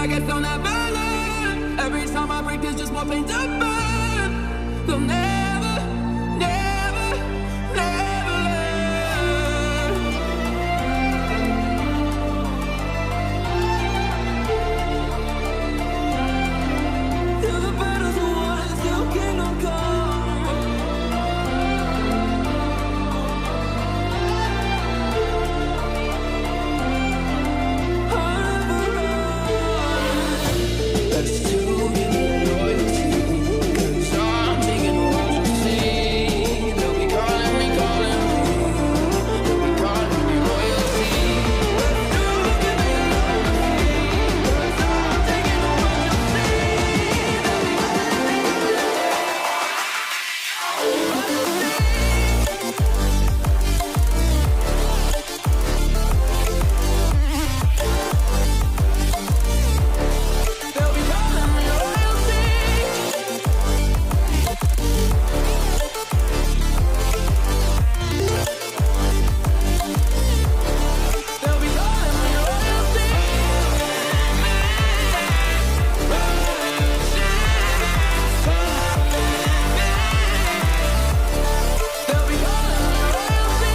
I guess I'll never learn. Every time I break, there's just more pain to burn. They'll never, never, never learn. Till the battle's won, still kingdom come. I'll never run. That's too good loyalty. 'Cause I'm taking what you see. They'll be calling me, calling me. They'll be calling me royalty. That's too good loyalty. 'Cause I'm taking what you see. They'll be They'll be calling me royalty. They'll be calling me royalty. They'll be calling me royalty.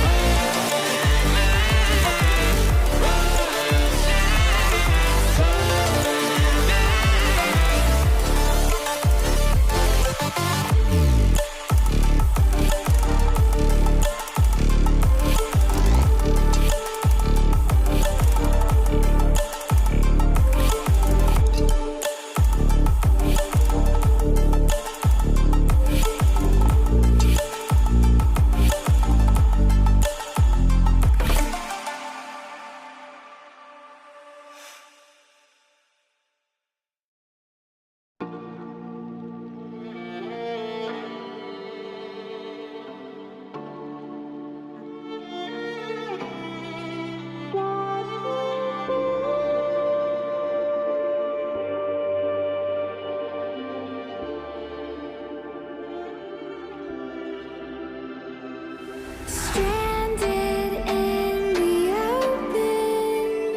Stranded in the open,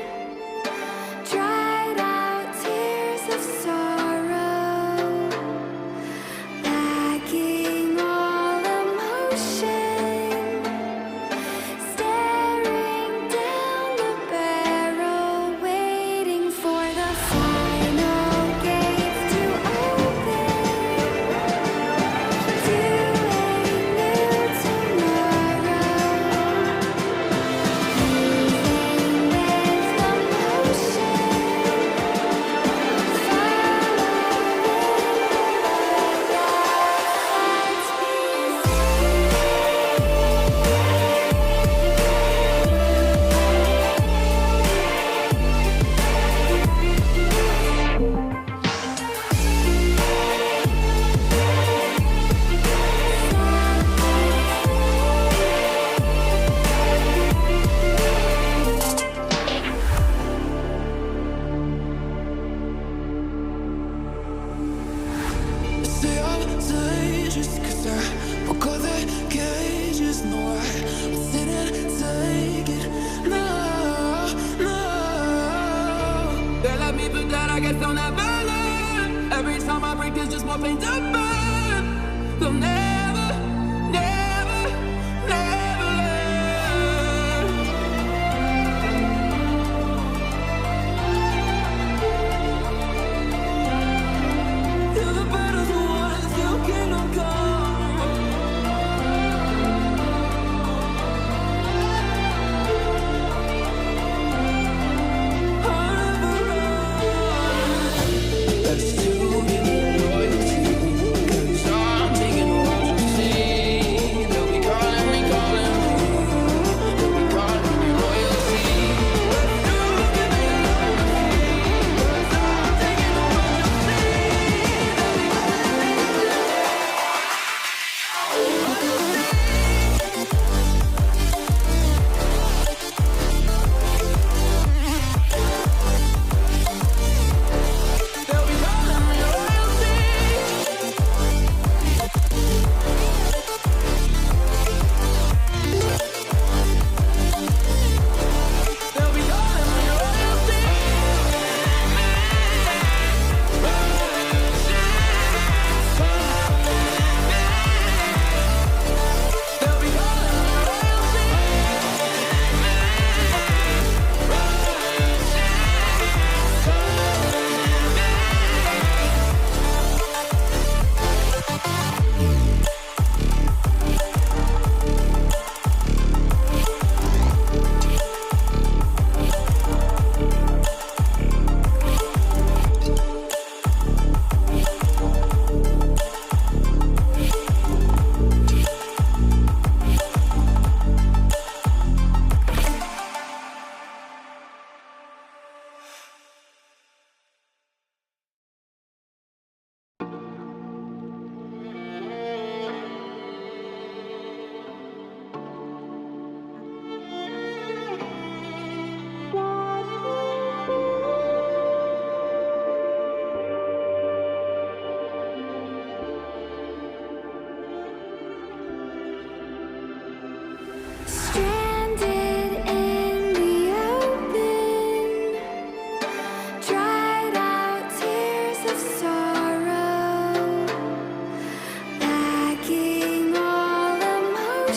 dried out tears of sorrow, lacking all emotion, staring down the barrel, waiting for the final gates to open to a new tomorrow. Say I'm dangerous 'cause I broke all the cages. No, I didn't take it. No, no. They let me put that, I guess I'll never learn. Every time I break, there's just more pain to burn. They'll never, never, never learn. Till the battle's won, still kingdom come. I'll never run. That's too good loyalty. 'Cause I'm taking what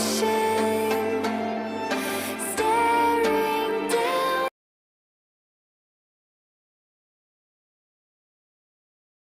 shame.